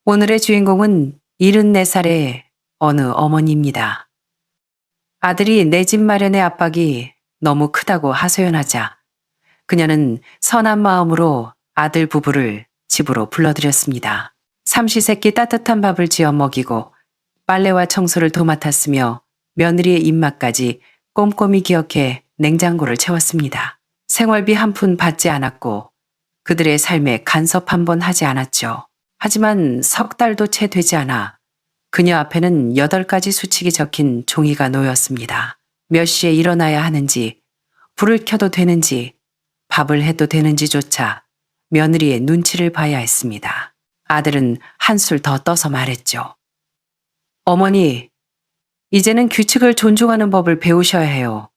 오늘의 주인공은 74살의 어느 어머니입니다. 아들이 내 집 마련의 압박이 너무 크다고 하소연하자 그녀는 선한 마음으로 아들 부부를 집으로 불러들였습니다. 삼시세끼 따뜻한 밥을 지어 먹이고 빨래와 청소를 도맡았으며 며느리의 입맛까지 꼼꼼히 기억해 냉장고를 채웠습니다. 생활비 한 푼 받지 않았고 그들의 삶에 간섭 한 번 하지 않았죠. 하지만 석 달도 채 되지 않아 그녀 앞에는 8가지 수칙이 적힌 종이가 놓였습니다. 몇 시에 일어나야 하는지, 불을 켜도 되는지, 밥을 해도 되는지조차 며느리의 눈치를 봐야 했습니다. 아들은 한술 더 떠서 말했죠. 어머니, 이제는 규칙을 존중하는 법을 배우셔야 해요.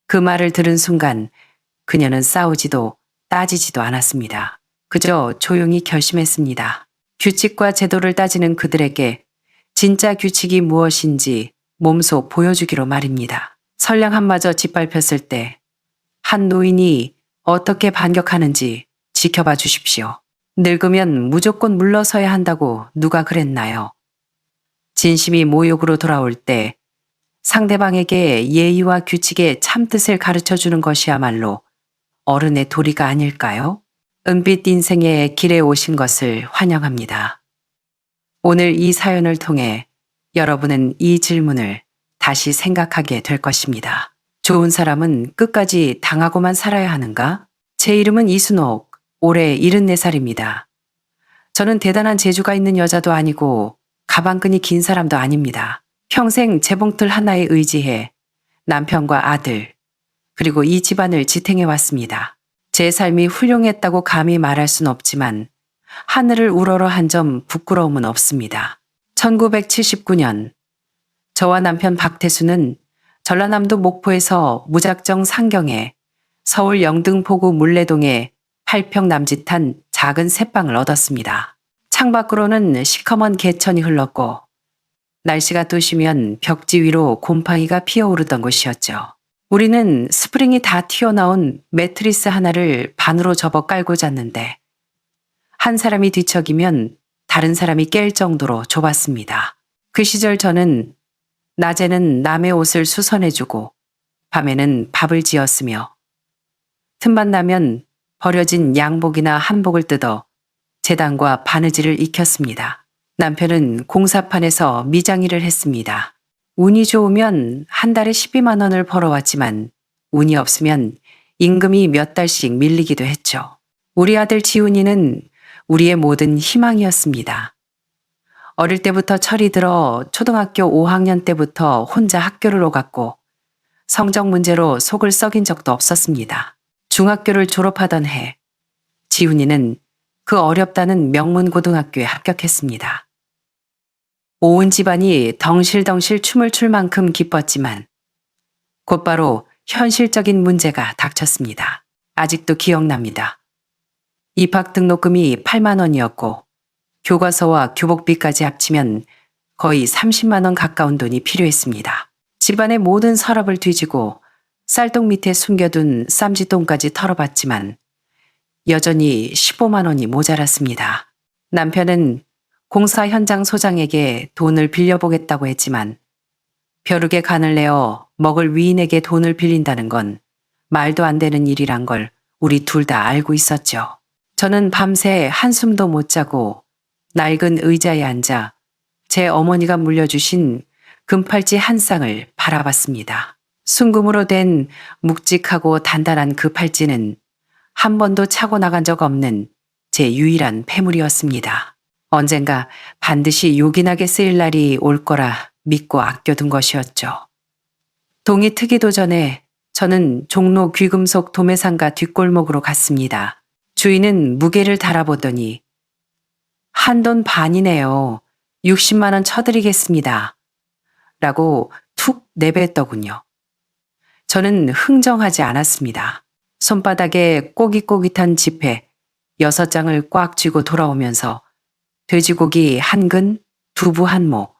그 말을 들은 순간 그녀는 싸우지도 따지지도 않았습니다. 그저 조용히 결심했습니다. 규칙과 제도를 따지는 그들에게 진짜 규칙이 무엇인지 몸소 보여주기로 말입니다. 선량함마저 짓밟혔을 때 한 노인이 어떻게 반격하는지 지켜봐 주십시오. 늙으면 무조건 물러서야 한다고 누가 그랬나요? 진심이 모욕으로 돌아올 때 상대방에게 예의와 규칙의 참뜻을 가르쳐 주는 것이야말로 어른의 도리가 아닐까요? 은빛 인생의 길에 오신 것을 환영합니다. 오늘 이 사연을 통해 여러분은 이 질문을 다시 생각하게 될 것입니다. 좋은 사람은 끝까지 당하고만 살아야 하는가? 제 이름은 이순옥, 올해 74살입니다. 저는 대단한 재주가 있는 여자도 아니고 가방끈이 긴 사람도 아닙니다. 평생 재봉틀 하나에 의지해 남편과 아들, 그리고 이 집안을 지탱해 왔습니다. 제 삶이 훌륭했다고 감히 말할 순 없지만 하늘을 우러러 한 점 부끄러움은 없습니다. 1979년 저와 남편 박태수는 전라남도 목포에서 무작정 상경해 서울 영등포구 물레동에 8평 남짓한 작은 새방을 얻었습니다. 창밖으로는 시커먼 개천이 흘렀고 날씨가 도시면 벽지 위로 곰팡이가 피어오르던 곳이었죠. 우리는 스프링이 다 튀어나온 매트리스 하나를 반으로 접어 깔고 잤는데 한 사람이 뒤척이면 다른 사람이 깰 정도로 좁았습니다. 그 시절 저는 낮에는 남의 옷을 수선해주고 밤에는 밥을 지었으며 틈만 나면 버려진 양복이나 한복을 뜯어 재단과 바느질을 익혔습니다. 남편은 공사판에서 미장일을 했습니다. 운이 좋으면 한 달에 12만 원을 벌어왔지만 운이 없으면 임금이 몇 달씩 밀리기도 했죠. 우리 아들 지훈이는 우리의 모든 희망이었습니다. 어릴 때부터 철이 들어 초등학교 5학년 때부터 혼자 학교를 오갔고 성적 문제로 속을 썩인 적도 없었습니다. 중학교를 졸업하던 해 지훈이는 그 어렵다는 명문고등학교에 합격했습니다. 온 집안이 덩실덩실 춤을 출 만큼 기뻤지만 곧바로 현실적인 문제가 닥쳤습니다. 아직도 기억납니다. 입학 등록금이 8만 원이었고 교과서와 교복비까지 합치면 거의 30만 원 가까운 돈이 필요했습니다. 집안의 모든 서랍을 뒤지고 쌀통 밑에 숨겨둔 쌈짓돈까지 털어봤지만 여전히 15만 원이 모자랐습니다. 남편은 공사 현장 소장에게 돈을 빌려보겠다고 했지만 벼룩에 간을 내어 먹을 위인에게 돈을 빌린다는 건 말도 안 되는 일이란 걸 우리 둘 다 알고 있었죠. 저는 밤새 한숨도 못 자고 낡은 의자에 앉아 제 어머니가 물려주신 금팔찌 한 쌍을 바라봤습니다. 순금으로 된 묵직하고 단단한 그 팔찌는 한 번도 차고 나간 적 없는 제 유일한 폐물이었습니다. 언젠가 반드시 요긴하게 쓰일 날이 올 거라 믿고 아껴둔 것이었죠. 동이 트기도 전에 저는 종로 귀금속 도매상가 뒷골목으로 갔습니다. 주인은 무게를 달아보더니 한돈 반이네요. 60만 원 쳐드리겠습니다. 라고 툭 내뱉더군요. 저는 흥정하지 않았습니다. 손바닥에 꼬깃꼬깃한 지폐 6장을 꽉 쥐고 돌아오면서 돼지고기 한 근, 두부 한 모,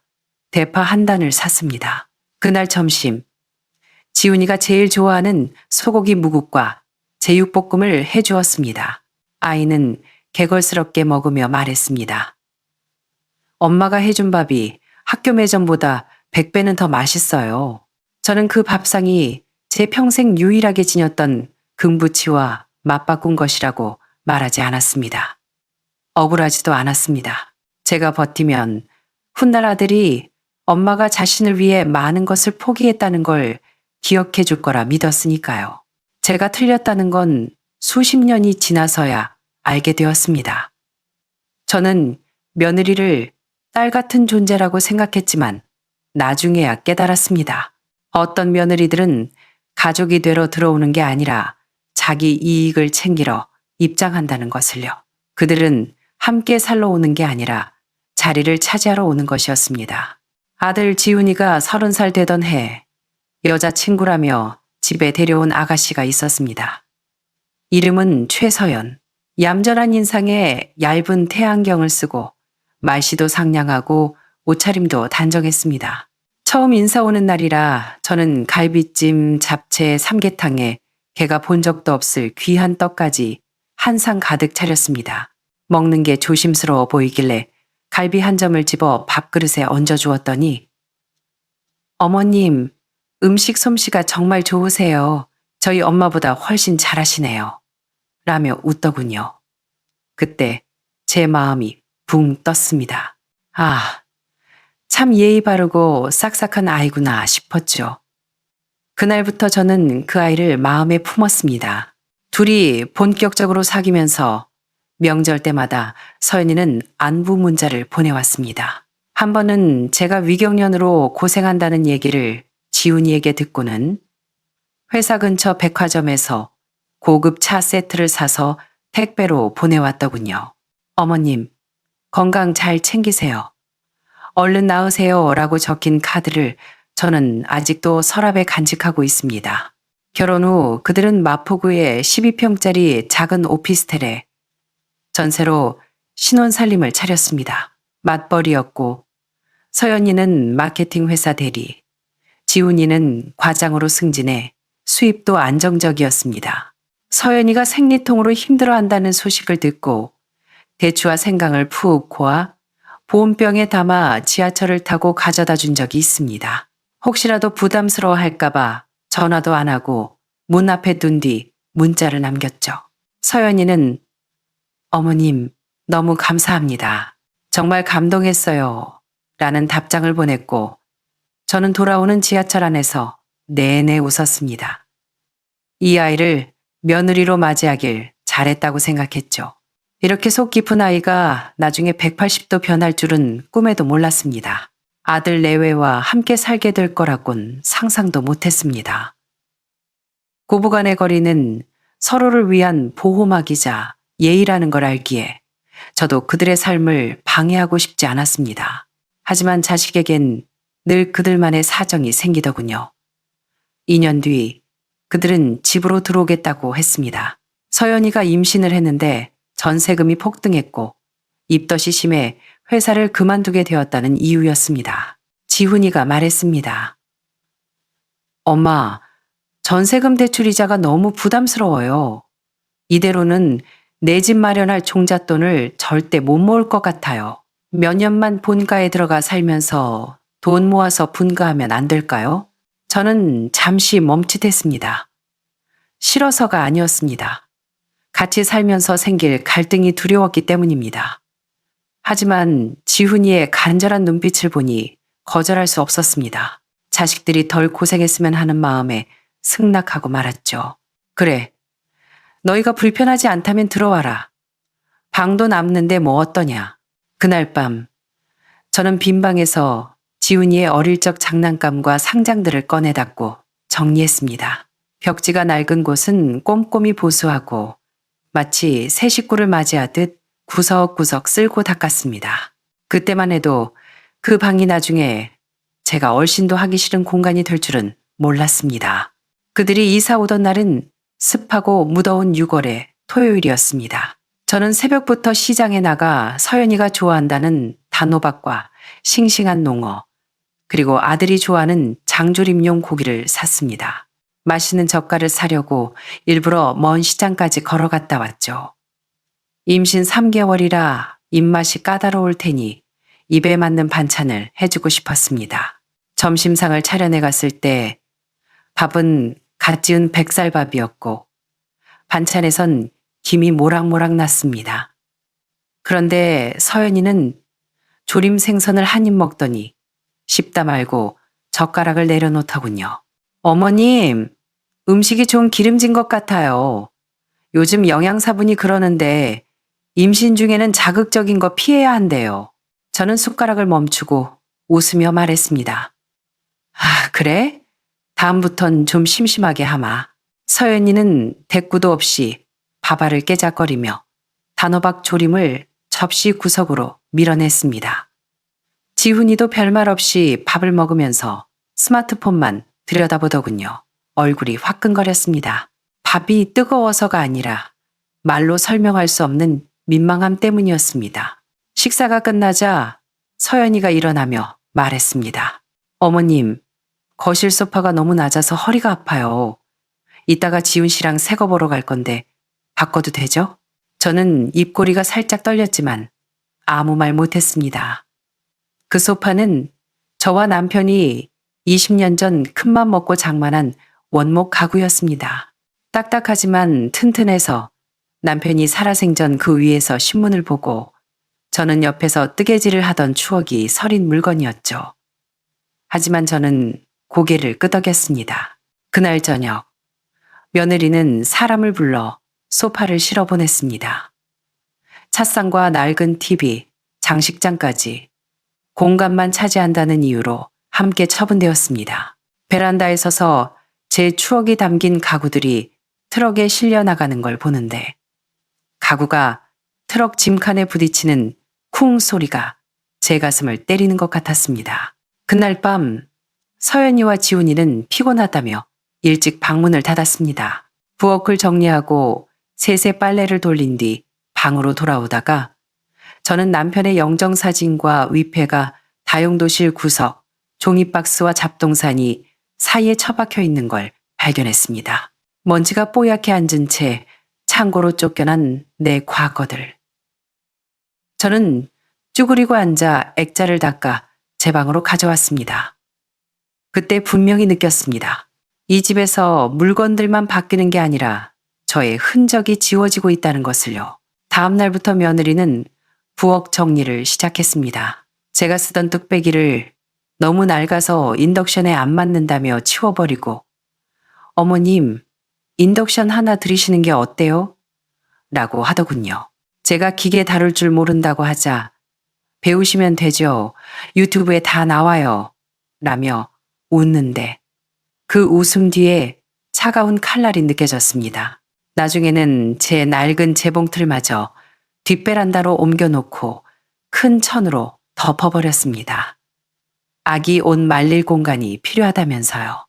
대파 한 단을 샀습니다. 그날 점심, 지훈이가 제일 좋아하는 소고기 무국과 제육볶음을 해주었습니다. 아이는 개걸스럽게 먹으며 말했습니다. 엄마가 해준 밥이 학교 매점보다 100배는 더 맛있어요. 저는 그 밥상이 제 평생 유일하게 지녔던 금부치와 맞바꾼 것이라고 말하지 않았습니다. 억울하지도 않았습니다. 제가 버티면 훗날 아들이 엄마가 자신을 위해 많은 것을 포기했다는 걸 기억해 줄 거라 믿었으니까요. 제가 틀렸다는 건 수십 년이 지나서야 알게 되었습니다. 저는 며느리를 딸 같은 존재라고 생각했지만 나중에야 깨달았습니다. 어떤 며느리들은 가족이 되러 들어오는 게 아니라 자기 이익을 챙기러 입장한다는 것을요. 그들은 함께 살러 오는 게 아니라 자리를 차지하러 오는 것이었습니다. 아들 지훈이가 30살 되던 해 여자친구라며 집에 데려온 아가씨가 있었습니다. 이름은 최서연. 얌전한 인상에 얇은 태안경을 쓰고 말씨도 상냥하고 옷차림도 단정했습니다. 처음 인사 오는 날이라 저는 갈비찜, 잡채, 삼계탕에 걔가 본 적도 없을 귀한 떡까지 한 상 가득 차렸습니다. 먹는 게 조심스러워 보이길래 갈비 한 점을 집어 밥그릇에 얹어주었더니 어머님, 음식 솜씨가 정말 좋으세요. 저희 엄마보다 훨씬 잘하시네요. 라며 웃더군요. 그때 제 마음이 붕 떴습니다. 아, 참 예의 바르고 싹싹한 아이구나 싶었죠. 그날부터 저는 그 아이를 마음에 품었습니다. 둘이 본격적으로 사귀면서 명절 때마다 서연이는 안부 문자를 보내왔습니다. 한 번은 제가 위경련으로 고생한다는 얘기를 지훈이에게 듣고는 회사 근처 백화점에서 고급 차 세트를 사서 택배로 보내왔더군요. 어머님, 건강 잘 챙기세요. 얼른 나으세요 라고 적힌 카드를 저는 아직도 서랍에 간직하고 있습니다. 결혼 후 그들은 마포구의 12평짜리 작은 오피스텔에 전세로 신혼살림을 차렸습니다. 맞벌이였고 서연이는 마케팅 회사 대리, 지훈이는 과장으로 승진해 수입도 안정적이었습니다. 서연이가 생리통으로 힘들어한다는 소식을 듣고 대추와 생강을 푹 고아 보온병에 담아 지하철을 타고 가져다 준 적이 있습니다. 혹시라도 부담스러워 할까봐 전화도 안 하고 문 앞에 둔 뒤 문자를 남겼죠. 서연이는 어머님, 너무 감사합니다. 정말 감동했어요. 라는 답장을 보냈고 저는 돌아오는 지하철 안에서 내내 웃었습니다. 이 아이를 며느리로 맞이하길 잘했다고 생각했죠. 이렇게 속 깊은 아이가 나중에 180도 변할 줄은 꿈에도 몰랐습니다. 아들 내외와 함께 살게 될 거라곤 상상도 못했습니다. 고부간의 거리는 서로를 위한 보호막이자 예의라는 걸 알기에 저도 그들의 삶을 방해하고 싶지 않았습니다. 하지만 자식에겐 늘 그들만의 사정이 생기더군요. 2년 뒤 그들은 집으로 들어오겠다고 했습니다. 서연이가 임신을 했는데 전세금이 폭등했고 입덧이 심해 회사를 그만두게 되었다는 이유였습니다. 지훈이가 말했습니다. 엄마, 전세금 대출 이자가 너무 부담스러워요. 이대로는 내 집 마련할 종잣돈을 절대 못 모을 것 같아요. 몇 년만 본가에 들어가 살면서 돈 모아서 분가하면 안 될까요? 저는 잠시 멈칫했습니다. 싫어서가 아니었습니다. 같이 살면서 생길 갈등이 두려웠기 때문입니다. 하지만 지훈이의 간절한 눈빛을 보니 거절할 수 없었습니다. 자식들이 덜 고생했으면 하는 마음에 승낙하고 말았죠. 그래, 너희가 불편하지 않다면 들어와라. 방도 남는데 뭐 어떠냐. 그날 밤 저는 빈 방에서 지훈이의 어릴 적 장난감과 상장들을 꺼내 닫고 정리했습니다. 벽지가 낡은 곳은 꼼꼼히 보수하고 마치 새 식구를 맞이하듯 구석구석 쓸고 닦았습니다. 그때만 해도 그 방이 나중에 제가 얼씬도 하기 싫은 공간이 될 줄은 몰랐습니다. 그들이 이사 오던 날은 습하고 무더운 6월의 토요일이었습니다. 저는 새벽부터 시장에 나가 서연이가 좋아한다는 단호박과 싱싱한 농어, 그리고 아들이 좋아하는 장조림용 고기를 샀습니다. 맛있는 젓갈을 사려고 일부러 먼 시장까지 걸어갔다 왔죠. 임신 3개월이라 입맛이 까다로울 테니 입에 맞는 반찬을 해주고 싶었습니다. 점심상을 차려내 갔을 때 밥은 갓 지은 백살밥이었고 반찬에선 김이 모락모락 났습니다. 그런데 서연이는 조림 생선을 한 입 먹더니 씹다 말고 젓가락을 내려놓더군요. 어머님, 음식이 좀 기름진 것 같아요. 요즘 영양사분이 그러는데 임신 중에는 자극적인 거 피해야 한대요. 저는 숟가락을 멈추고 웃으며 말했습니다. 아, 그래? 다음부턴 좀 심심하게 하마. 서연이는 대꾸도 없이 밥알을 깨작거리며 단호박 조림을 접시 구석으로 밀어냈습니다. 지훈이도 별말 없이 밥을 먹으면서 스마트폰만 들여다보더군요. 얼굴이 화끈거렸습니다. 밥이 뜨거워서가 아니라 말로 설명할 수 없는 민망함 때문이었습니다. 식사가 끝나자 서연이가 일어나며 말했습니다. 어머님, 거실 소파가 너무 낮아서 허리가 아파요. 이따가 지훈 씨랑 새거 보러 갈 건데 바꿔도 되죠? 저는 입꼬리가 살짝 떨렸지만 아무 말 못했습니다. 그 소파는 저와 남편이 20년 전 큰맘 먹고 장만한 원목 가구였습니다. 딱딱하지만 튼튼해서 남편이 살아생전 그 위에서 신문을 보고 저는 옆에서 뜨개질을 하던 추억이 서린 물건이었죠. 하지만 저는 고개를 끄덕였습니다. 그날 저녁, 며느리는 사람을 불러 소파를 실어 보냈습니다. 찻상과 낡은 TV, 장식장까지 공간만 차지한다는 이유로 함께 처분되었습니다. 베란다에 서서 제 추억이 담긴 가구들이 트럭에 실려 나가는 걸 보는데 가구가 트럭 짐칸에 부딪히는 쿵 소리가 제 가슴을 때리는 것 같았습니다. 그날 밤 서연이와 지훈이는 피곤하다며 일찍 방문을 닫았습니다. 부엌을 정리하고 셋의 빨래를 돌린 뒤 방으로 돌아오다가 저는 남편의 영정사진과 위패가 다용도실 구석, 종이박스와 잡동사니 사이에 처박혀 있는 걸 발견했습니다. 먼지가 뽀얗게 앉은 채 창고로 쫓겨난 내 과거들. 저는 쭈그리고 앉아 액자를 닦아 제 방으로 가져왔습니다. 그때 분명히 느꼈습니다. 이 집에서 물건들만 바뀌는 게 아니라 저의 흔적이 지워지고 있다는 것을요. 다음 날부터 며느리는 부엌 정리를 시작했습니다. 제가 쓰던 뚝배기를 너무 낡아서 인덕션에 안 맞는다며 치워버리고 어머님, 인덕션 하나 들이시는 게 어때요? 라고 하더군요. 제가 기계 다룰 줄 모른다고 하자 배우시면 되죠. 유튜브에 다 나와요. 라며 웃는데 그 웃음 뒤에 차가운 칼날이 느껴졌습니다. 나중에는 제 낡은 재봉틀마저 뒷베란다로 옮겨놓고 큰 천으로 덮어버렸습니다. 아기 옷 말릴 공간이 필요하다면서요.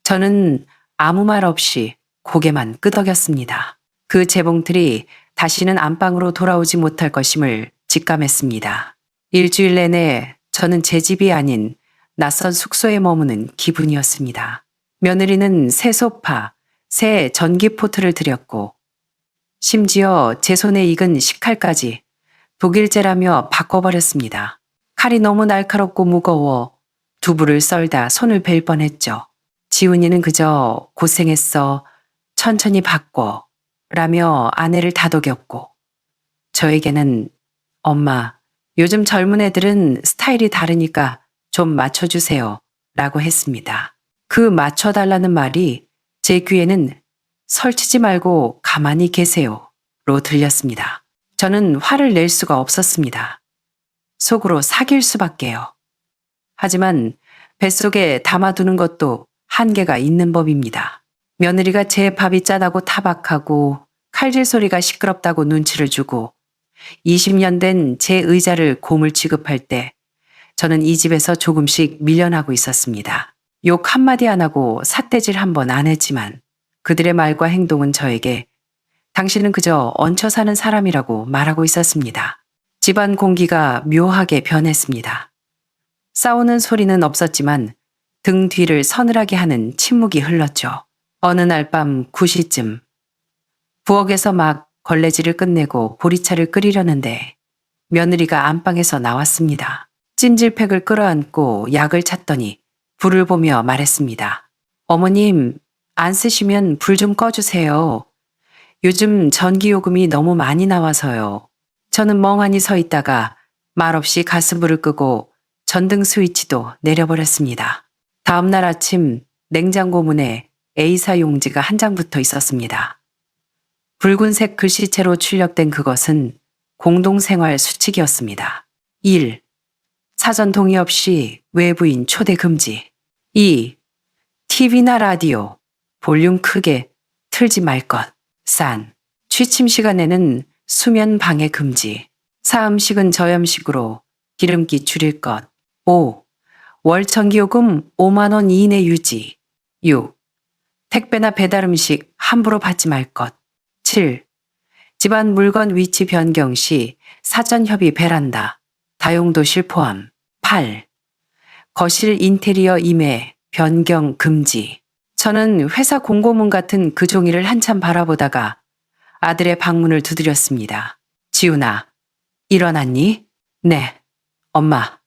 저는 아무 말 없이 고개만 끄덕였습니다. 그 재봉틀이 다시는 안방으로 돌아오지 못할 것임을 직감했습니다. 일주일 내내 저는 제 집이 아닌 낯선 숙소에 머무는 기분이었습니다. 며느리는 새 소파, 새 전기포트를 들였고 심지어 제 손에 익은 식칼까지 독일제라며 바꿔버렸습니다. 칼이 너무 날카롭고 무거워 두부를 썰다 손을 벨 뻔했죠. 지훈이는 그저 고생했어, 천천히 바꿔 라며 아내를 다독였고 저에게는 엄마, 요즘 젊은 애들은 스타일이 다르니까 좀 맞춰주세요 라고 했습니다. 그 맞춰달라는 말이 제 귀에는 설치지 말고 가만히 계세요 로 들렸습니다. 저는 화를 낼 수가 없었습니다. 속으로 사귈 수밖에요. 하지만 뱃속에 담아두는 것도 한계가 있는 법입니다. 며느리가 제 밥이 짜다고 타박하고 칼질 소리가 시끄럽다고 눈치를 주고 20년 된 제 의자를 고물 취급할 때 저는 이 집에서 조금씩 밀려나고 있었습니다. 욕 한마디 안 하고 삿대질 한 번 안 했지만 그들의 말과 행동은 저에게 당신은 그저 얹혀 사는 사람이라고 말하고 있었습니다. 집안 공기가 묘하게 변했습니다. 싸우는 소리는 없었지만 등 뒤를 서늘하게 하는 침묵이 흘렀죠. 어느 날 밤 9시쯤 부엌에서 막 걸레질을 끝내고 보리차를 끓이려는데 며느리가 안방에서 나왔습니다. 찜질팩을 끌어안고 약을 찾더니 불을 보며 말했습니다. 어머님, 안 쓰시면 불 좀 꺼주세요. 요즘 전기요금이 너무 많이 나와서요. 저는 멍하니 서 있다가 말없이 가스불을 끄고 전등 스위치도 내려버렸습니다. 다음 날 아침 냉장고 문에 A사 용지가 한 장 붙어 있었습니다. 붉은색 글씨체로 출력된 그것은 공동생활 수칙이었습니다. 1. 사전 동의 없이 외부인 초대 금지. 2. TV나 라디오 볼륨 크게 틀지 말 것. 3. 취침 시간에는 수면 방해 금지. 4. 음식은 저염식으로 기름기 줄일 것. 5. 월 전기요금 5만 원 이내 유지. 6. 택배나 배달 음식 함부로 받지 말 것. 7. 집안 물건 위치 변경 시 사전 협의 베란다, 다용도실 포함. 8. 거실 인테리어 임해 변경 금지. 저는 회사 공고문 같은 그 종이를 한참 바라보다가 아들의 방문을 두드렸습니다. 지훈아, 일어났니? 네, 엄마.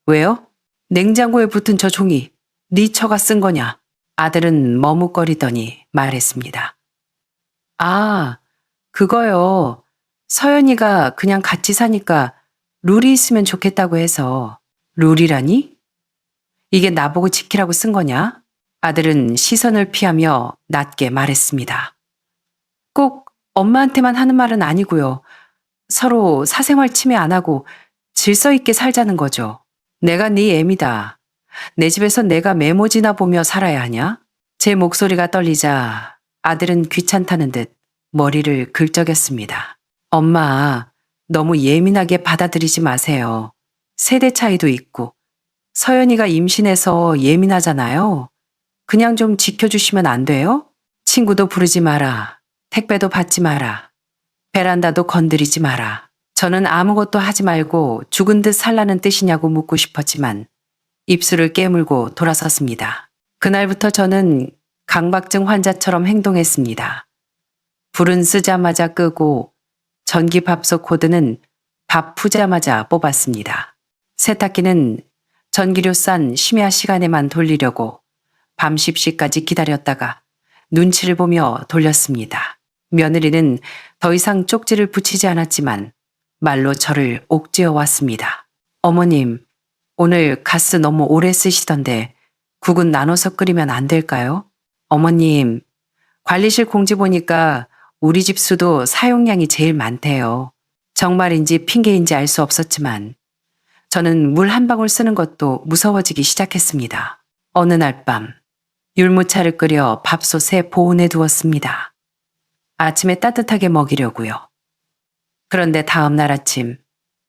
왜요? 냉장고에 붙은 저 종이 네 처가 쓴 거냐? 아들은 머뭇거리더니 말했습니다. 아, 그거요. 서연이가 그냥 같이 사니까 룰이 있으면 좋겠다고 해서. 룰이라니? 이게 나보고 지키라고 쓴 거냐? 아들은 시선을 피하며 낮게 말했습니다. 꼭 엄마한테만 하는 말은 아니고요. 서로 사생활 침해 안 하고 질서 있게 살자는 거죠. 내가 네 애미다. 내 집에서 내가 메모지나 보며 살아야 하냐? 제 목소리가 떨리자 아들은 귀찮다는 듯 머리를 긁적였습니다. 엄마, 너무 예민하게 받아들이지 마세요. 세대 차이도 있고 서연이가 임신해서 예민하잖아요. 그냥 좀 지켜주시면 안 돼요? 친구도 부르지 마라. 택배도 받지 마라. 베란다도 건드리지 마라. 저는 아무것도 하지 말고 죽은 듯 살라는 뜻이냐고 묻고 싶었지만 입술을 깨물고 돌아섰습니다. 그날부터 저는 강박증 환자처럼 행동했습니다. 불은 쓰자마자 끄고 전기밥솥 코드는 밥 푸자마자 뽑았습니다. 세탁기는 전기료 싼 심야 시간에만 돌리려고 밤 10시까지 기다렸다가 눈치를 보며 돌렸습니다. 며느리는 더 이상 쪽지를 붙이지 않았지만 말로 저를 옥죄어 왔습니다. 어머님, 오늘 가스 너무 오래 쓰시던데 국은 나눠서 끓이면 안 될까요? 어머님, 관리실 공지 보니까 우리 집 수도 사용량이 제일 많대요. 정말인지 핑계인지 알 수 없었지만 저는 물 한 방울 쓰는 것도 무서워지기 시작했습니다. 어느 날 밤 율무차를 끓여 밥솥에 보온해 두었습니다. 아침에 따뜻하게 먹이려고요. 그런데 다음 날 아침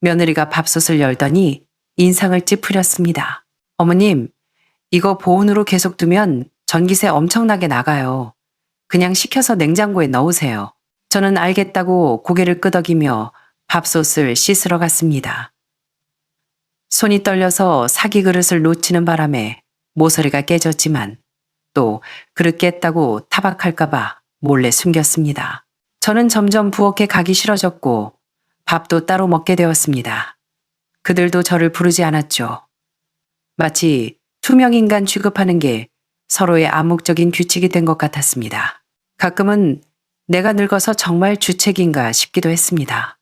며느리가 밥솥을 열더니 인상을 찌푸렸습니다. 어머님, 이거 보온으로 계속 두면 전기세 엄청나게 나가요. 그냥 식혀서 냉장고에 넣으세요. 저는 알겠다고 고개를 끄덕이며 밥솥을 씻으러 갔습니다. 손이 떨려서 사기 그릇을 놓치는 바람에 모서리가 깨졌지만 또 그릇 깼다고 타박할까봐 몰래 숨겼습니다. 저는 점점 부엌에 가기 싫어졌고 밥도 따로 먹게 되었습니다. 그들도 저를 부르지 않았죠. 마치 투명인간 취급하는 게 서로의 암묵적인 규칙이 된 것 같았습니다. 가끔은 내가 늙어서 정말 주책인가 싶기도 했습니다.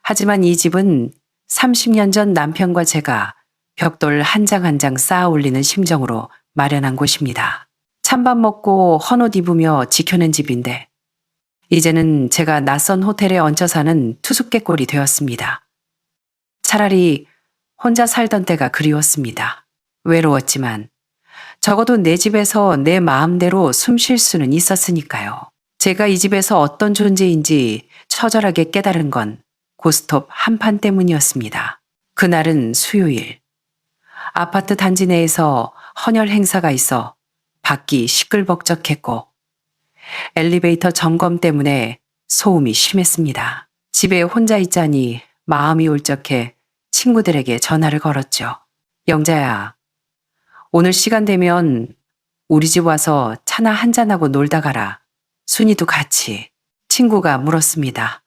하지만 이 집은 30년 전 남편과 제가 벽돌 한 장 한 장 쌓아 올리는 심정으로 마련한 곳입니다. 찬밥 먹고 헌옷 입으며 지켜낸 집인데 이제는 제가 낯선 호텔에 얹혀 사는 투숙객꼴이 되었습니다. 차라리 혼자 살던 때가 그리웠습니다. 외로웠지만 적어도 내 집에서 내 마음대로 숨 쉴 수는 있었으니까요. 제가 이 집에서 어떤 존재인지 처절하게 깨달은 건 고스톱 한 판 때문이었습니다. 그날은 수요일. 아파트 단지 내에서 헌혈 행사가 있어 밖이 시끌벅적했고 엘리베이터 점검 때문에 소음이 심했습니다. 집에 혼자 있자니 마음이 울적해 친구들에게 전화를 걸었죠. 영자야, 오늘 시간 되면 우리 집 와서 차나 한잔하고 놀다 가라. 순이도 같이. 친구가 물었습니다.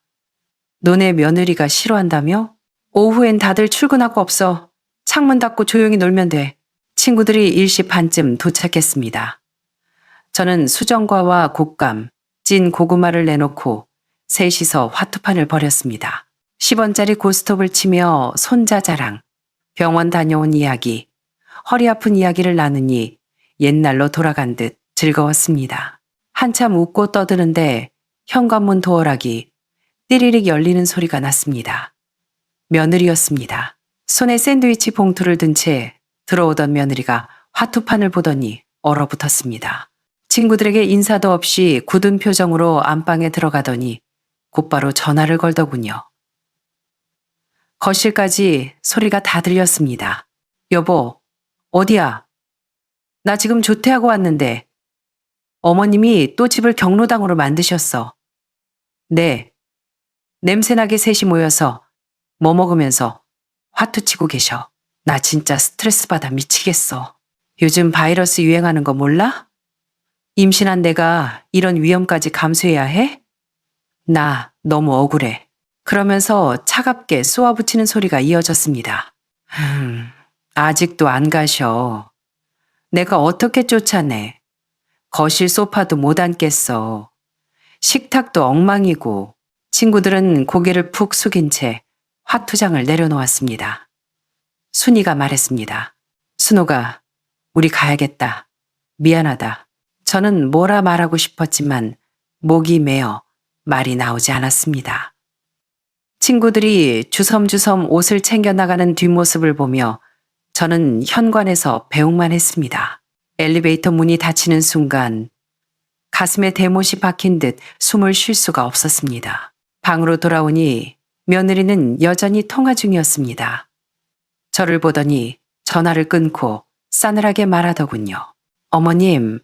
너네 며느리가 싫어한다며? 오후엔 다들 출근하고 없어. 창문 닫고 조용히 놀면 돼. 친구들이 일시 반쯤 도착했습니다. 저는 수정과와 곶감, 찐 고구마를 내놓고 셋이서 화투판을 벌였습니다. 10원짜리 고스톱을 치며 손자 자랑, 병원 다녀온 이야기, 허리 아픈 이야기를 나누니 옛날로 돌아간 듯 즐거웠습니다. 한참 웃고 떠드는데 현관문 도어락이 띠리릭 열리는 소리가 났습니다. 며느리였습니다. 손에 샌드위치 봉투를 든 채 들어오던 며느리가 화투판을 보더니 얼어붙었습니다. 친구들에게 인사도 없이 굳은 표정으로 안방에 들어가더니 곧바로 전화를 걸더군요. 거실까지 소리가 다 들렸습니다. 여보, 어디야? 나 지금 조퇴하고 왔는데 어머님이 또 집을 경로당으로 만드셨어. 네. 냄새나게 셋이 모여서 뭐 먹으면서 화투 치고 계셔. 나 진짜 스트레스 받아 미치겠어. 요즘 바이러스 유행하는 거 몰라? 임신한 내가 이런 위험까지 감수해야 해? 나 너무 억울해. 그러면서 차갑게 쏘아붙이는 소리가 이어졌습니다. 아직도 안 가셔. 내가 어떻게 쫓아내. 거실 소파도 못 앉겠어. 식탁도 엉망이고. 친구들은 고개를 푹 숙인 채 화투장을 내려놓았습니다. 순이가 말했습니다. 순호가, 우리 가야겠다. 미안하다. 저는 뭐라 말하고 싶었지만 목이 메어 말이 나오지 않았습니다. 친구들이 주섬주섬 옷을 챙겨 나가는 뒷모습을 보며 저는 현관에서 배웅만 했습니다. 엘리베이터 문이 닫히는 순간 가슴에 대못이 박힌 듯 숨을 쉴 수가 없었습니다. 방으로 돌아오니 며느리는 여전히 통화 중이었습니다. 저를 보더니 전화를 끊고 싸늘하게 말하더군요. 어머님,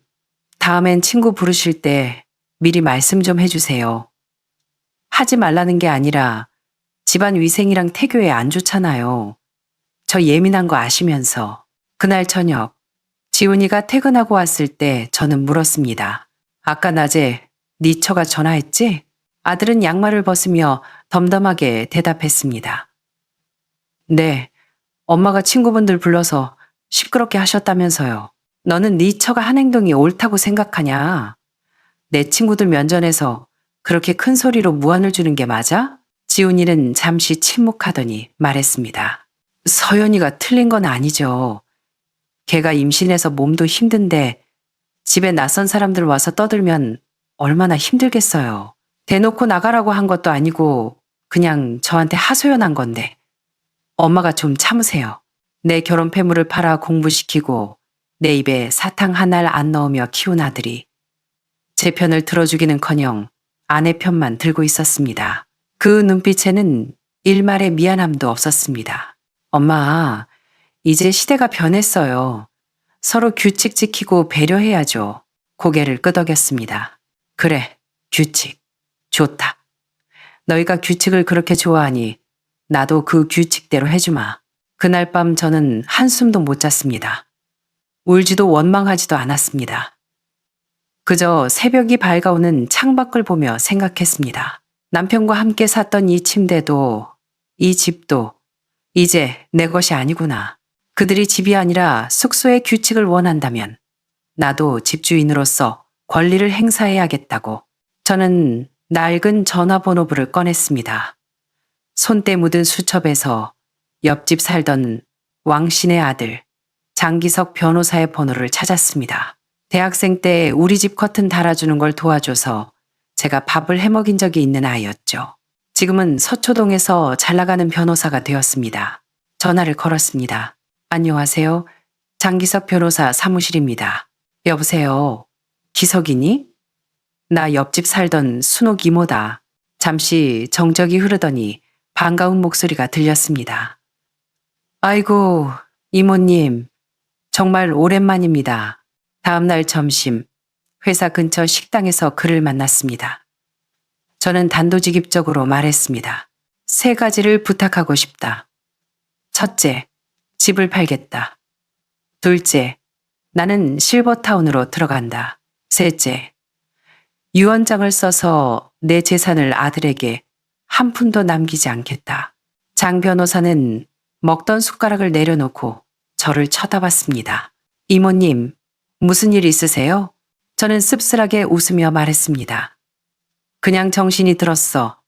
다음엔 친구 부르실 때 미리 말씀 좀 해주세요. 하지 말라는 게 아니라 집안 위생이랑 태교에 안 좋잖아요. 저 예민한 거 아시면서. 그날 저녁 지훈이가 퇴근하고 왔을 때 저는 물었습니다. 아까 낮에 네 처가 전화했지? 아들은 양말을 벗으며 덤덤하게 대답했습니다. 네, 엄마가 친구분들 불러서 시끄럽게 하셨다면서요. 너는 네 처가 한 행동이 옳다고 생각하냐? 내 친구들 면전에서 그렇게 큰 소리로 무안을 주는 게 맞아? 지훈이는 잠시 침묵하더니 말했습니다. 서연이가 틀린 건 아니죠. 걔가 임신해서 몸도 힘든데 집에 낯선 사람들 와서 떠들면 얼마나 힘들겠어요. 대놓고 나가라고 한 것도 아니고 그냥 저한테 하소연한 건데 엄마가 좀 참으세요. 내 결혼 폐물을 팔아 공부시키고 내 입에 사탕 한 알 안 넣으며 키운 아들이 제 편을 들어주기는커녕 아내 편만 들고 있었습니다. 그 눈빛에는 일말의 미안함도 없었습니다. 엄마, 이제 시대가 변했어요. 서로 규칙 지키고 배려해야죠. 고개를 끄덕였습니다. 그래, 규칙. 좋다. 너희가 규칙을 그렇게 좋아하니 나도 그 규칙대로 해주마. 그날 밤 저는 한숨도 못 잤습니다. 울지도 원망하지도 않았습니다. 그저 새벽이 밝아오는 창밖을 보며 생각했습니다. 남편과 함께 샀던 이 침대도 이 집도 이제 내 것이 아니구나. 그들이 집이 아니라 숙소의 규칙을 원한다면 나도 집주인으로서 권리를 행사해야겠다고. 저는 낡은 전화번호부를 꺼냈습니다. 손때 묻은 수첩에서 옆집 살던 왕신의 아들 장기석 변호사의 번호를 찾았습니다. 대학생 때 우리 집 커튼 달아주는 걸 도와줘서 제가 밥을 해먹인 적이 있는 아이였죠. 지금은 서초동에서 잘 나가는 변호사가 되었습니다. 전화를 걸었습니다. 안녕하세요. 장기석 변호사 사무실입니다. 여보세요. 기석이니? 나 옆집 살던 순옥 이모다. 잠시 정적이 흐르더니 반가운 목소리가 들렸습니다. 아이고, 이모님. 정말 오랜만입니다. 다음날 점심, 회사 근처 식당에서 그를 만났습니다. 저는 단도직입적으로 말했습니다. 3가지를 부탁하고 싶다. 첫째, 집을 팔겠다. 둘째, 나는 실버타운으로 들어간다. 셋째, 유언장을 써서 내 재산을 아들에게 한 푼도 남기지 않겠다. 장 변호사는 먹던 숟가락을 내려놓고 저를 쳐다봤습니다. 이모님, 무슨 일 있으세요? 저는 씁쓸하게 웃으며 말했습니다. 그냥 정신이 들었어.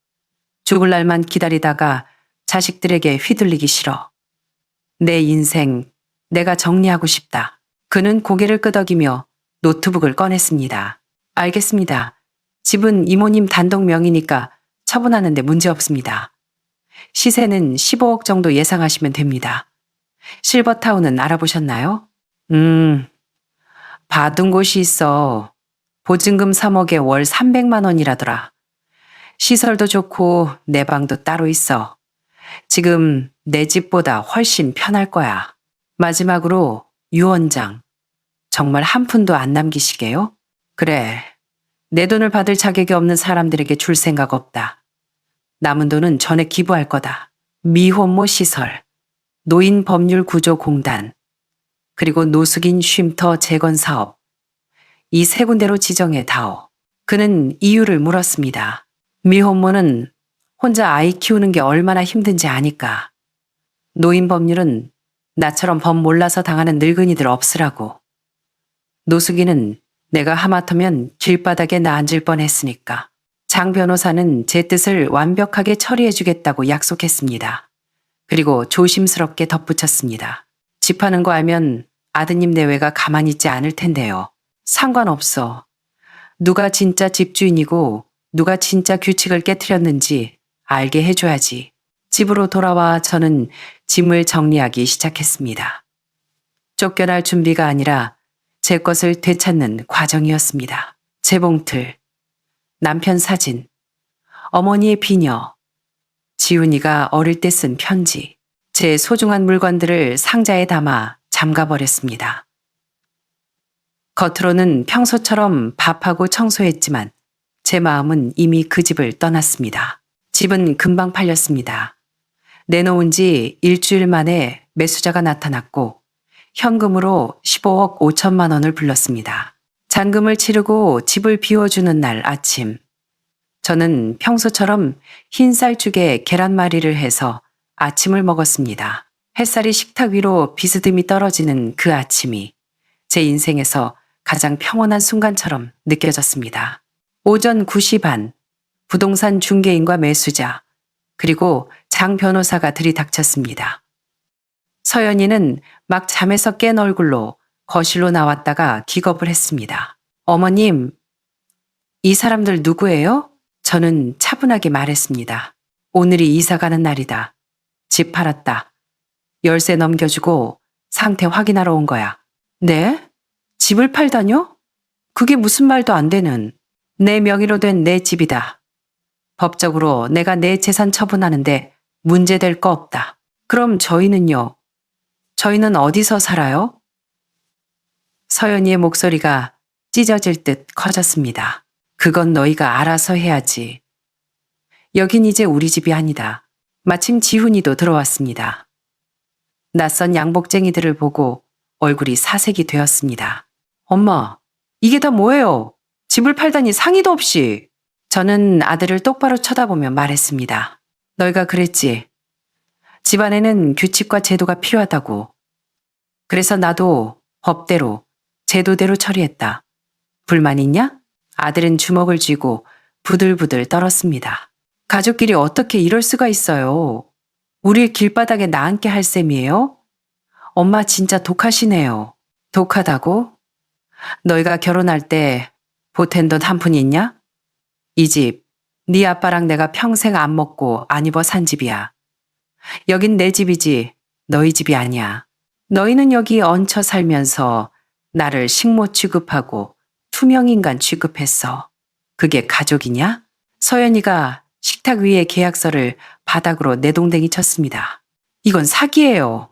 죽을 날만 기다리다가 자식들에게 휘둘리기 싫어. 내 인생 내가 정리하고 싶다. 그는 고개를 끄덕이며 노트북을 꺼냈습니다. 알겠습니다. 집은 이모님 단독 명의니까 처분하는데 문제 없습니다. 시세는 15억 정도 예상하시면 됩니다. 실버타운은 알아보셨나요? 받은 곳이 있어. 보증금 3억에 월 300만 원이라더라. 시설도 좋고 내 방도 따로 있어. 지금 내 집보다 훨씬 편할 거야. 마지막으로 유 원장, 정말 한 푼도 안 남기시게요? 그래, 내 돈을 받을 자격이 없는 사람들에게 줄 생각 없다. 남은 돈은 전에 기부할 거다. 미혼모 시설, 노인 법률 구조 공단, 그리고 노숙인 쉼터 재건 사업. 이 세 군데로 지정해 다오. 그는 이유를 물었습니다. 미혼모는 혼자 아이 키우는 게 얼마나 힘든지 아니까. 노인 법률은 나처럼 법 몰라서 당하는 늙은이들 없으라고. 노숙인은 내가 하마터면 길바닥에 나 앉을 뻔했으니까. 장 변호사는 제 뜻을 완벽하게 처리해주겠다고 약속했습니다. 그리고 조심스럽게 덧붙였습니다. 집하는 거 알면 아드님 내외가 가만히 있지 않을 텐데요. 상관없어. 누가 진짜 집주인이고 누가 진짜 규칙을 깨트렸는지 알게 해줘야지. 집으로 돌아와 저는 짐을 정리하기 시작했습니다. 쫓겨날 준비가 아니라 제 것을 되찾는 과정이었습니다. 재봉틀, 남편 사진, 어머니의 비녀, 지훈이가 어릴 때 쓴 편지, 제 소중한 물건들을 상자에 담아 잠가버렸습니다. 겉으로는 평소처럼 밥하고 청소했지만 제 마음은 이미 그 집을 떠났습니다. 집은 금방 팔렸습니다. 내놓은 지 일주일 만에 매수자가 나타났고 현금으로 15억 5천만 원을 불렀습니다. 잔금을 치르고 집을 비워주는 날 아침, 저는 평소처럼 흰쌀죽에 계란말이를 해서 아침을 먹었습니다. 햇살이 식탁 위로 비스듬히 떨어지는 그 아침이 제 인생에서 가장 평온한 순간처럼 느껴졌습니다. 오전 9시 반, 부동산 중개인과 매수자, 그리고 장 변호사가 들이닥쳤습니다. 서연이는 막 잠에서 깬 얼굴로 거실로 나왔다가 기겁을 했습니다. 어머님, 이 사람들 누구예요? 저는 차분하게 말했습니다. 오늘이 이사 가는 날이다. 집 팔았다. 열쇠 넘겨주고 상태 확인하러 온 거야. 네? 집을 팔다뇨? 그게 무슨 말도 안 되는. 내 명의로 된 내 집이다. 법적으로 내가 내 재산 처분하는데 문제될 거 없다. 그럼 저희는요? 저희는 어디서 살아요? 서연이의 목소리가 찢어질 듯 커졌습니다. 그건 너희가 알아서 해야지. 여긴 이제 우리 집이 아니다. 마침 지훈이도 들어왔습니다. 낯선 양복쟁이들을 보고 얼굴이 사색이 되었습니다. 엄마, 이게 다 뭐예요? 집을 팔다니 상의도 없이. 저는 아들을 똑바로 쳐다보며 말했습니다. 너희가 그랬지. 집안에는 규칙과 제도가 필요하다고. 그래서 나도 법대로, 제도대로 처리했다. 불만 있냐? 아들은 주먹을 쥐고 부들부들 떨었습니다. 가족끼리 어떻게 이럴 수가 있어요? 우릴 길바닥에 나앉게 할 셈이에요? 엄마 진짜 독하시네요. 독하다고? 너희가 결혼할 때 보탠 돈 한 푼 있냐? 이 집, 네 아빠랑 내가 평생 안 먹고 안 입어 산 집이야. 여긴 내 집이지 너희 집이 아니야. 너희는 여기 얹혀 살면서 나를 식모 취급하고 투명인간 취급했어. 그게 가족이냐? 서연이가 식탁 위에 계약서를 바닥으로 내동댕이 쳤습니다. 이건 사기예요.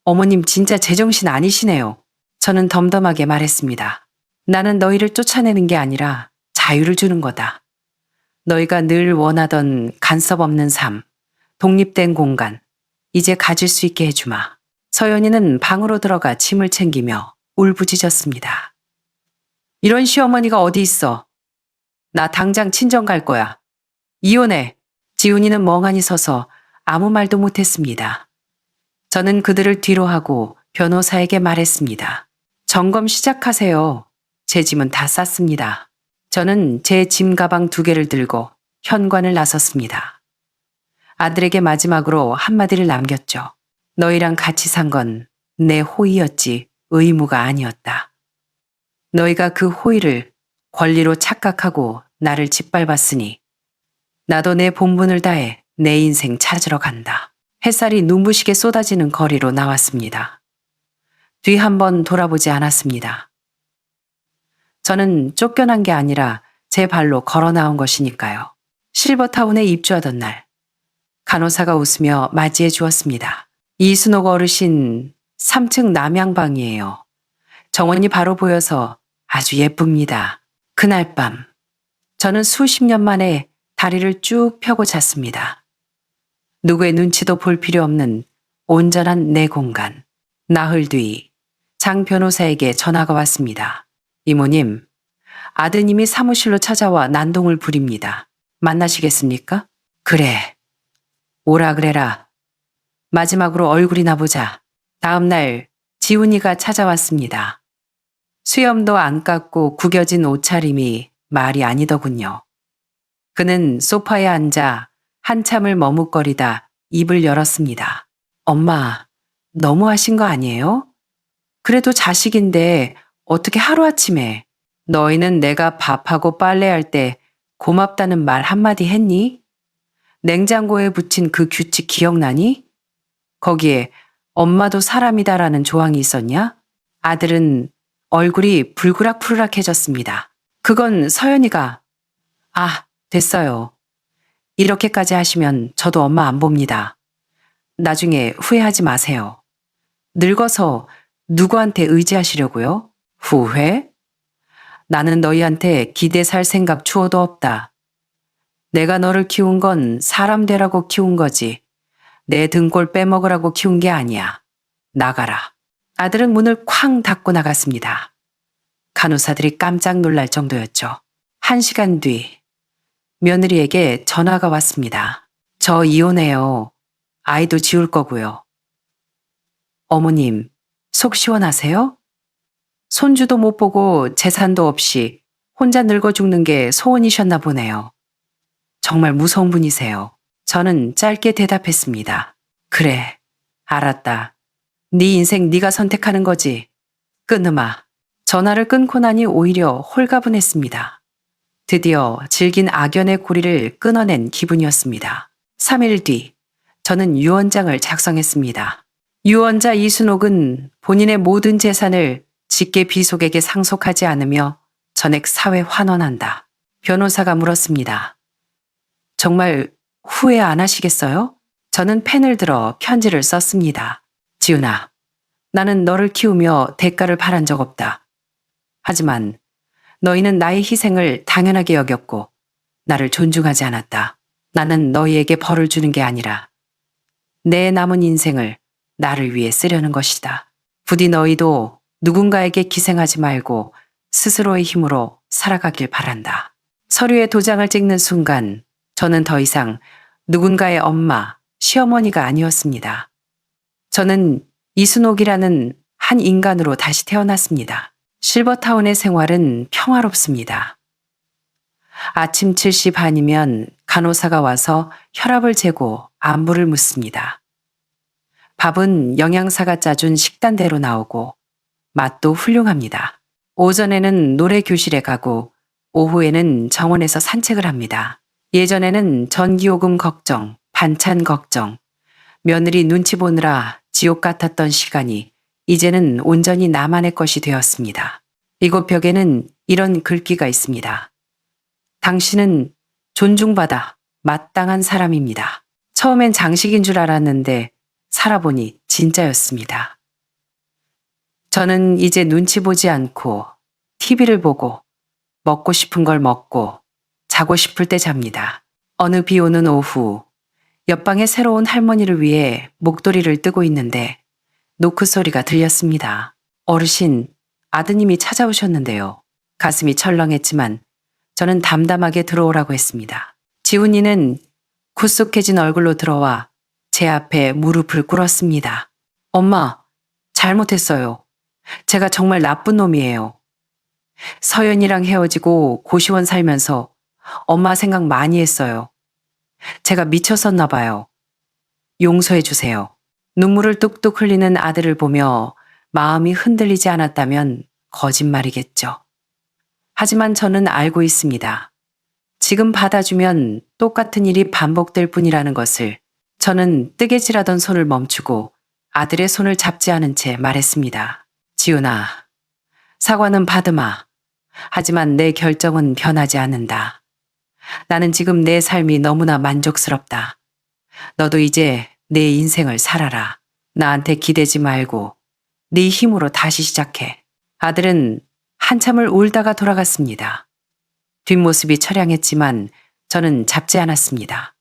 어머님 진짜 제정신 아니시네요. 저는 덤덤하게 말했습니다. 나는 너희를 쫓아내는 게 아니라 자유를 주는 거다. 너희가 늘 원하던 간섭 없는 삶, 독립된 공간, 이제 가질 수 있게 해주마. 서연이는 방으로 들어가 짐을 챙기며 울부짖었습니다. 이런 시어머니가 어디 있어. 나 당장 친정 갈 거야. 이혼해. 지훈이는 멍하니 서서 아무 말도 못했습니다. 저는 그들을 뒤로 하고 변호사에게 말했습니다. 점검 시작하세요. 제 짐은 다 쌌습니다. 저는 제 짐 가방 2개를 들고 현관을 나섰습니다. 아들에게 마지막으로 한마디를 남겼죠. 너희랑 같이 산 건 내 호의였지 의무가 아니었다. 너희가 그 호의를 권리로 착각하고 나를 짓밟았으니 나도 내 본분을 다해 내 인생 찾으러 간다. 햇살이 눈부시게 쏟아지는 거리로 나왔습니다. 뒤 한번 돌아보지 않았습니다. 저는 쫓겨난 게 아니라 제 발로 걸어 나온 것이니까요. 실버타운에 입주하던 날 간호사가 웃으며 맞이해 주었습니다. 이순옥 어르신 3층 남양방이에요. 정원이 바로 보여서 아주 예쁩니다. 그날 밤 저는 수십 년 만에 다리를 쭉 펴고 잤습니다. 누구의 눈치도 볼 필요 없는 온전한 내 공간. 나흘 뒤 장 변호사에게 전화가 왔습니다. 이모님, 아드님이 사무실로 찾아와 난동을 부립니다. 만나시겠습니까? 그래. 오라 그래라. 마지막으로 얼굴이나 보자. 다음 날 지훈이가 찾아왔습니다. 수염도 안 깎고 구겨진 옷차림이 말이 아니더군요. 그는 소파에 앉아 한참을 머뭇거리다 입을 열었습니다. 엄마, 너무하신 거 아니에요? 그래도 자식인데 어떻게 하루아침에 너희는 내가 밥하고 빨래할 때 고맙다는 말 한마디 했니? 냉장고에 붙인 그 규칙 기억나니? 거기에 엄마도 사람이다라는 조항이 있었냐? 아들은 얼굴이 불그락푸르락해졌습니다. 그건 서연이가 됐어요. 이렇게까지 하시면 저도 엄마 안 봅니다. 나중에 후회하지 마세요. 늙어서 누구한테 의지하시려고요? 후회? 나는 너희한테 기대 살 생각 추호도 없다. 내가 너를 키운 건 사람 되라고 키운 거지. 내 등골 빼먹으라고 키운 게 아니야. 나가라. 아들은 문을 쾅 닫고 나갔습니다. 간호사들이 깜짝 놀랄 정도였죠. 1시간 뒤 며느리에게 전화가 왔습니다. 저 이혼해요. 아이도 지울 거고요. 어머님, 속 시원하세요? 손주도 못 보고 재산도 없이 혼자 늙어 죽는 게 소원이셨나 보네요. 정말 무서운 분이세요. 저는 짧게 대답했습니다. 그래, 알았다. 네 인생 네가 선택하는 거지. 끊으마. 전화를 끊고 나니 오히려 홀가분했습니다. 드디어 질긴 악연의 고리를 끊어낸 기분이었습니다. 3일 뒤 저는 유언장을 작성했습니다. 유언자 이순옥은 본인의 모든 재산을 직계 비속에게 상속하지 않으며 전액 사회 환원한다. 변호사가 물었습니다. 정말 후회 안 하시겠어요? 저는 펜을 들어 편지를 썼습니다. 지훈아, 나는 너를 키우며 대가를 바란 적 없다. 하지만 너희는 나의 희생을 당연하게 여겼고 나를 존중하지 않았다. 나는 너희에게 벌을 주는 게 아니라 내 남은 인생을 나를 위해 쓰려는 것이다. 부디 너희도 누군가에게 기생하지 말고 스스로의 힘으로 살아가길 바란다. 서류에 도장을 찍는 순간 저는 더 이상 누군가의 엄마, 시어머니가 아니었습니다. 저는 이순옥이라는 한 인간으로 다시 태어났습니다. 실버타운의 생활은 평화롭습니다. 아침 7시 반이면 간호사가 와서 혈압을 재고 안부를 묻습니다. 밥은 영양사가 짜준 식단대로 나오고 맛도 훌륭합니다. 오전에는 노래 교실에 가고 오후에는 정원에서 산책을 합니다. 예전에는 전기요금 걱정, 반찬 걱정, 며느리 눈치 보느라 지옥 같았던 시간이 이제는 온전히 나만의 것이 되었습니다. 이곳 벽에는 이런 글귀가 있습니다. 당신은 존중받아 마땅한 사람입니다. 처음엔 장식인 줄 알았는데 살아보니 진짜였습니다. 저는 이제 눈치 보지 않고 TV를 보고 먹고 싶은 걸 먹고 자고 싶을 때 잡니다. 어느 비 오는 오후 옆방의 새로운 할머니를 위해 목도리를 뜨고 있는데 노크 소리가 들렸습니다. 어르신, 아드님이 찾아오셨는데요. 가슴이 철렁했지만 저는 담담하게 들어오라고 했습니다. 지훈이는 구숙해진 얼굴로 들어와 제 앞에 무릎을 꿇었습니다. 엄마, 잘못했어요. 제가 정말 나쁜 놈이에요. 서연이랑 헤어지고 고시원 살면서 엄마 생각 많이 했어요. 제가 미쳤었나 봐요. 용서해 주세요. 눈물을 뚝뚝 흘리는 아들을 보며 마음이 흔들리지 않았다면 거짓말이겠죠. 하지만 저는 알고 있습니다. 지금 받아주면 똑같은 일이 반복될 뿐이라는 것을. 저는 뜨개질하던 손을 멈추고 아들의 손을 잡지 않은 채 말했습니다. 지훈아, 사과는 받으마. 하지만 내 결정은 변하지 않는다. 나는 지금 내 삶이 너무나 만족스럽다. 너도 이제 내 인생을 살아라. 나한테 기대지 말고 네 힘으로 다시 시작해. 아들은 한참을 울다가 돌아갔습니다. 뒷모습이 처량했지만 저는 잡지 않았습니다.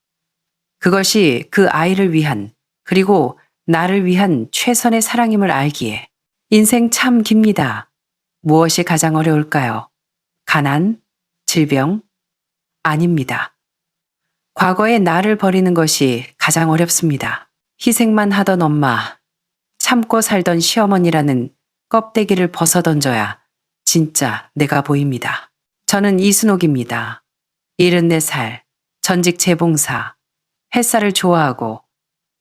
그것이 그 아이를 위한, 그리고 나를 위한 최선의 사랑임을 알기에. 인생 참 깁니다. 무엇이 가장 어려울까요? 가난? 질병? 아닙니다. 과거의 나를 버리는 것이 가장 어렵습니다. 희생만 하던 엄마, 참고 살던 시어머니라는 껍데기를 벗어던져야 진짜 내가 보입니다. 저는 이순옥입니다. 74살, 전직 재봉사, 햇살을 좋아하고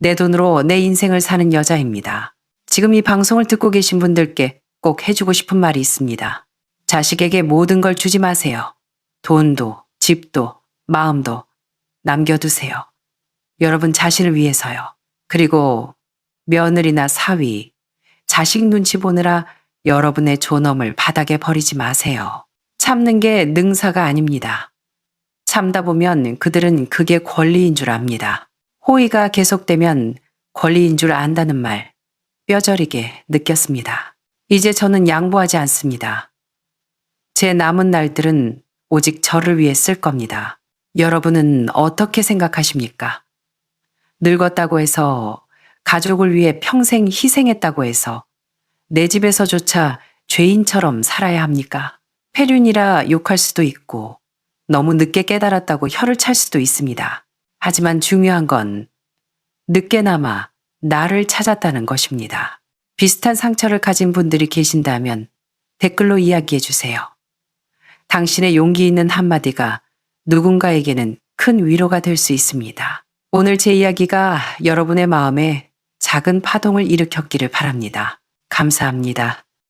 내 돈으로 내 인생을 사는 여자입니다. 지금 이 방송을 듣고 계신 분들께 꼭 해주고 싶은 말이 있습니다. 자식에게 모든 걸 주지 마세요. 돈도, 집도, 마음도 남겨두세요. 여러분 자신을 위해서요. 그리고 며느리나 사위, 자식 눈치 보느라 여러분의 존엄을 바닥에 버리지 마세요. 참는 게 능사가 아닙니다. 참다 보면 그들은 그게 권리인 줄 압니다. 호의가 계속되면 권리인 줄 안다는 말 뼈저리게 느꼈습니다. 이제 저는 양보하지 않습니다. 제 남은 날들은 오직 저를 위해 쓸 겁니다. 여러분은 어떻게 생각하십니까? 늙었다고 해서, 가족을 위해 평생 희생했다고 해서 내 집에서조차 죄인처럼 살아야 합니까? 폐륜이라 욕할 수도 있고 너무 늦게 깨달았다고 혀를 찰 수도 있습니다. 하지만 중요한 건 늦게나마 나를 찾았다는 것입니다. 비슷한 상처를 가진 분들이 계신다면 댓글로 이야기해 주세요. 당신의 용기 있는 한마디가 누군가에게는 큰 위로가 될 수 있습니다. 오늘 제 이야기가 여러분의 마음에 작은 파동을 일으켰기를 바랍니다. 감사합니다.